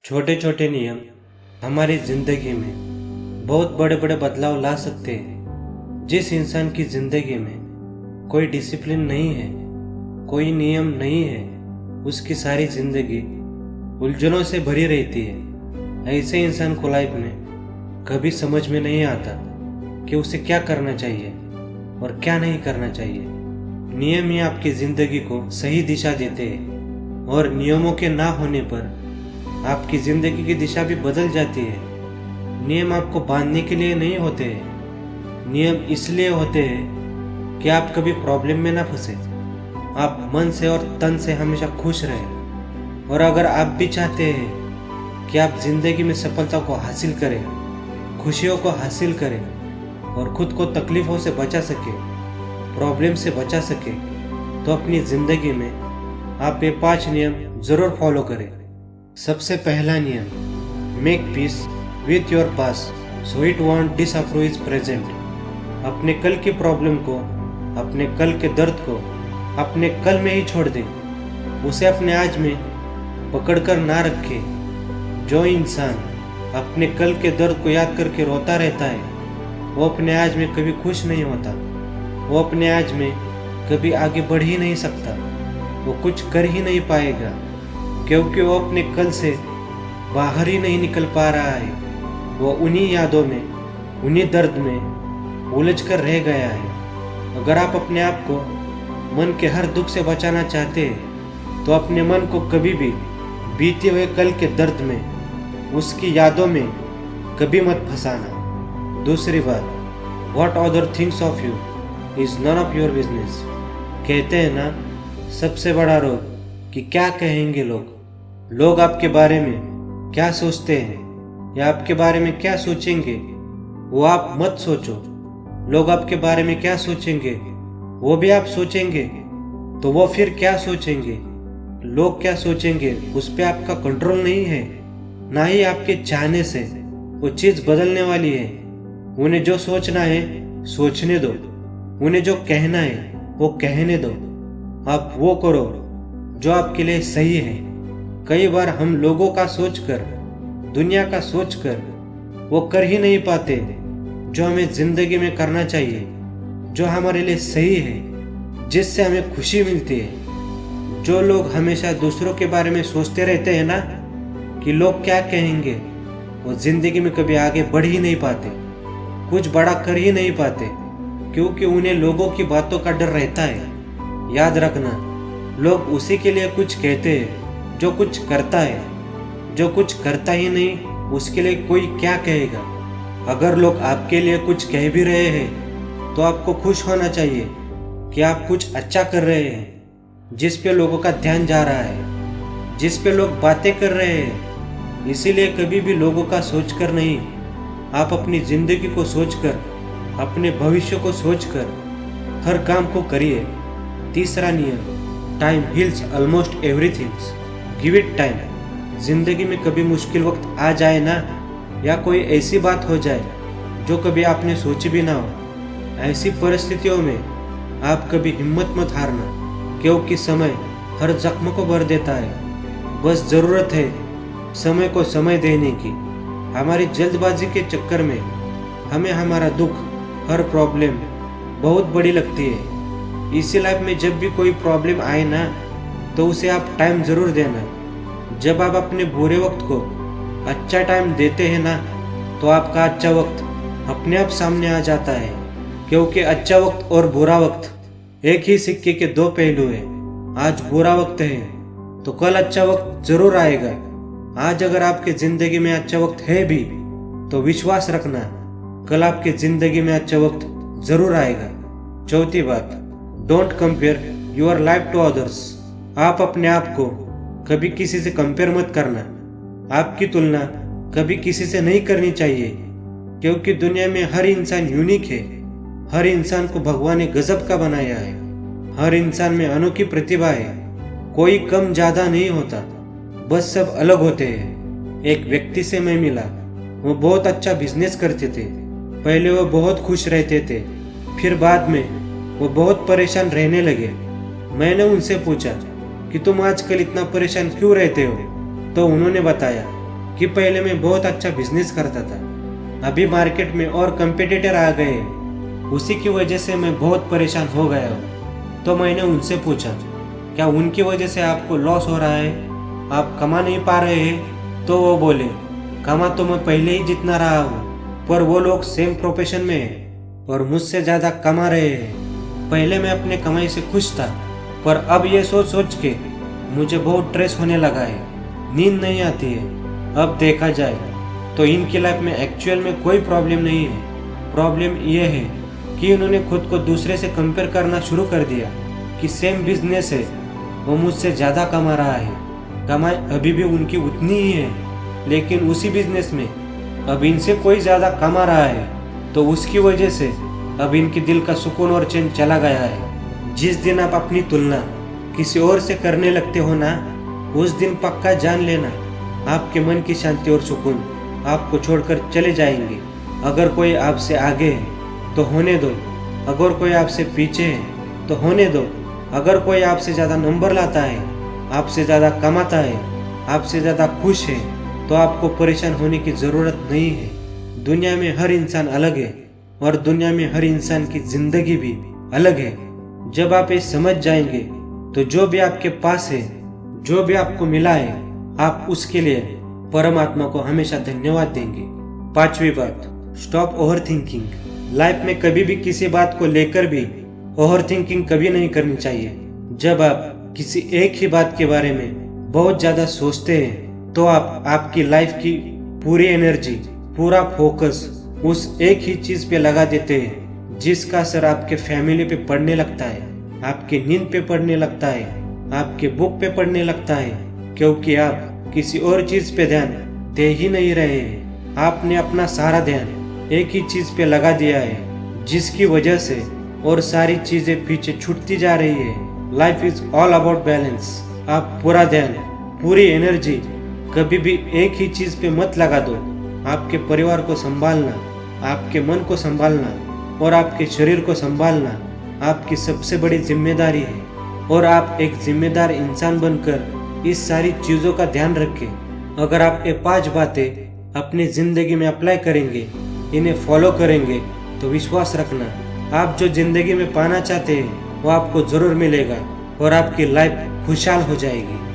छोटे छोटे नियम हमारी जिंदगी में बहुत बड़े बड़े बदलाव ला सकते हैं। जिस इंसान की जिंदगी में कोई डिसिप्लिन नहीं है, कोई नियम नहीं है, उसकी सारी जिंदगी उलझनों से भरी रहती है। ऐसे इंसान को लाइफ में कभी समझ में नहीं आता कि उसे क्या करना चाहिए और क्या नहीं करना चाहिए। नियम ही आपकी जिंदगी को सही दिशा देते हैं और नियमों के ना होने पर आपकी जिंदगी की दिशा भी बदल जाती है। नियम आपको बांधने के लिए नहीं होते हैं, नियम इसलिए होते हैं कि आप कभी प्रॉब्लम में ना फंसे, आप मन से और तन से हमेशा खुश रहें। और अगर आप भी चाहते हैं कि आप जिंदगी में सफलता को हासिल करें, खुशियों को हासिल करें और खुद को तकलीफों से बचा सके, प्रॉब्लम से बचा सके, तो अपनी जिंदगी में आप ये 5 नियम जरूर फॉलो करें। सबसे पहला नियम, make peace with your past so it won't disapprove is present. अपने कल की प्रॉब्लम को, अपने कल के दर्द को अपने कल में ही छोड़ दें, उसे अपने आज में पकड़कर ना रखें। जो इंसान अपने कल के दर्द को याद करके रोता रहता है वो अपने आज में कभी खुश नहीं होता, वो अपने आज में कभी आगे बढ़ ही नहीं सकता, वो कुछ कर ही नहीं पाएगा, क्योंकि वो अपने कल से बाहर ही नहीं निकल पा रहा है। वो उन्हीं यादों में, उन्हीं दर्द में उलझ कर रह गया है। अगर आप अपने आप को मन के हर दुख से बचाना चाहते हैं तो अपने मन को कभी भी बीते हुए कल के दर्द में, उसकी यादों में कभी मत फंसाना। दूसरी बात, what other things of you is none of your business. कहते हैं ना, सबसे बड़ा रोग कि क्या कहेंगे लोग। लोग आपके बारे में क्या सोचते हैं या आपके बारे में क्या सोचेंगे वो आप मत सोचो। लोग आपके बारे में क्या सोचेंगे वो भी आप सोचेंगे तो वो फिर क्या सोचेंगे, लोग क्या सोचेंगे उस पर आपका कंट्रोल नहीं है, ना ही आपके चाहने से वो चीज़ बदलने वाली है। उन्हें जो सोचना है सोचने दो, उन्हें जो कहना है वो कहने दो। आप वो करो जो आपके लिए सही है। कई बार हम लोगों का सोचकर, दुनिया का सोचकर वो कर ही नहीं पाते जो हमें जिंदगी में करना चाहिए, जो हमारे लिए सही है, जिससे हमें खुशी मिलती है। जो लोग हमेशा दूसरों के बारे में सोचते रहते हैं ना कि लोग क्या कहेंगे, वो जिंदगी में कभी आगे बढ़ ही नहीं पाते, कुछ बड़ा कर ही नहीं पाते, क्योंकि उन्हें लोगों की बातों का डर रहता है। याद रखना, लोग उसी के लिए कुछ कहते हैं जो कुछ करता है, जो कुछ करता ही नहीं उसके लिए कोई क्या कहेगा। अगर लोग आपके लिए कुछ कह भी रहे हैं तो आपको खुश होना चाहिए कि आप कुछ अच्छा कर रहे हैं, जिस पे लोगों का ध्यान जा रहा है, जिस पे लोग बातें कर रहे हैं। इसीलिए कभी भी लोगों का सोचकर नहीं, आप अपनी जिंदगी को सोचकर, अपने भविष्य को सोचकर हर काम को करिए। तीसरा नियम, time heals almost everything, give it time. जिंदगी में कभी मुश्किल वक्त आ जाए ना, या कोई ऐसी बात हो जाए जो कभी आपने सोची भी ना हो, ऐसी परिस्थितियों में आप कभी हिम्मत मत हारना, क्योंकि समय हर जख्म को भर देता है। बस ज़रूरत है समय को समय देने की। हमारी जल्दबाजी के चक्कर में हमें हमारा दुख, हर प्रॉब्लम बहुत बड़ी लगती है। इसी लाइफ में जब भी कोई प्रॉब्लम आए ना तो उसे आप टाइम ज़रूर देना। जब आप अपने बुरे वक्त को अच्छा टाइम देते हैं ना तो आपका अच्छा वक्त अपने आप सामने आ जाता है, क्योंकि अच्छा वक्त और बुरा वक्त एक ही सिक्के के 2 पहलू हैं। आज बुरा वक्त है तो कल अच्छा वक्त जरूर आएगा। आज अगर आपके जिंदगी में अच्छा वक्त है भी तो विश्वास रखना, कल आपके जिंदगी में अच्छा वक्त जरूर आएगा। चौथी बात, don't compare your life to others. आप अपने आप को कभी किसी से कंपेयर मत करना। आपकी तुलना कभी किसी से नहीं करनी चाहिए, क्योंकि दुनिया में हर इंसान यूनिक है। हर इंसान को भगवान ने गजब का बनाया है। हर इंसान में अनोखी प्रतिभा है। कोई कम ज्यादा नहीं होता, बस सब अलग होते हैं। एक व्यक्ति से मैं मिला, वो बहुत अच्छा बिजनेस करते थे। पहले वो बहुत खुश रहते थे, फिर बाद में वो बहुत परेशान रहने लगे। मैंने उनसे पूछा कि तुम आजकल इतना परेशान क्यों रहते हो, तो उन्होंने बताया कि पहले मैं बहुत अच्छा बिजनेस करता था, अभी मार्केट में और कंपटीटर आ गए, उसी की वजह से मैं बहुत परेशान हो गया हूँ। तो मैंने उनसे पूछा, क्या उनकी वजह से आपको लॉस हो रहा है, आप कमा नहीं पा रहे हैं? तो वो बोले, कमा तो मैं पहले ही जितना रहा हूँ, पर वो लोग सेम प्रोफेशन में हैं और मुझसे ज़्यादा कमा रहे हैं। पहले मैं अपने कमाई से खुश था, पर अब ये सोच सोच के मुझे बहुत स्ट्रेस होने लगा है, नींद नहीं आती है। अब देखा जाए तो इनकी लाइफ में एक्चुअल में कोई प्रॉब्लम नहीं है। प्रॉब्लम ये है कि उन्होंने खुद को दूसरे से कंपेयर करना शुरू कर दिया कि सेम बिजनेस है, वो मुझसे ज़्यादा कमा रहा है, कमाई अभी भी उनकी उतनी ही है, लेकिन उसी बिजनेस में अब इनसे कोई ज़्यादा कमा रहा है, तो उसकी वजह से अब इनके दिल का सुकून और चैन चला गया है। जिस दिन आप अपनी तुलना किसी और से करने लगते हो ना, उस दिन पक्का जान लेना आपके मन की शांति और सुकून आपको छोड़कर चले जाएंगे। अगर कोई आपसे आगे है तो होने दो, अगर कोई आपसे पीछे है तो होने दो। अगर कोई आपसे ज़्यादा नंबर लाता है, आपसे ज़्यादा कमाता है, आपसे ज़्यादा खुश है, तो आपको परेशान होने की ज़रूरत नहीं है। दुनिया में हर इंसान अलग है और दुनिया में हर इंसान की ज़िंदगी भी अलग है। जब आप ये समझ जाएंगे तो जो भी आपके पास है, जो भी आपको मिला है, आप उसके लिए परमात्मा को हमेशा धन्यवाद देंगे। 5वीं बात, स्टॉप ओवर थिंकिंग। लाइफ में कभी भी किसी बात को लेकर भी ओवर थिंकिंग कभी नहीं करनी चाहिए। जब आप किसी एक ही बात के बारे में बहुत ज़्यादा सोचते हैं तो आप आपकी लाइफ की पूरी एनर्जी, पूरा फोकस उस एक ही चीज़ पे लगा देते हैं, जिसका असर आपके फैमिली पे पड़ने लगता है, आपके नींद पे पड़ने लगता है, आपके बुक पे पड़ने लगता है, क्योंकि आप किसी और चीज़ पे ध्यान दे ही नहीं रहे हैं। आपने अपना सारा ध्यान एक ही चीज़ पे लगा दिया है, जिसकी वजह से और सारी चीज़ें पीछे छूटती जा रही है। Life is all about balance. आप पूरा ध्यान, पूरी एनर्जी कभी भी एक ही चीज़ पे मत लगा दो। आपके परिवार को संभालना, आपके मन को संभालना और आपके शरीर को संभालना आपकी सबसे बड़ी जिम्मेदारी है। और आप एक जिम्मेदार इंसान बनकर इस सारी चीज़ों का ध्यान रखें। अगर आप ये 5 बातें अपनी ज़िंदगी में अप्लाई करेंगे, इन्हें फॉलो करेंगे, तो विश्वास रखना आप जो ज़िंदगी में पाना चाहते हैं वो आपको ज़रूर मिलेगा और आपकी लाइफ खुशहाल हो जाएगी।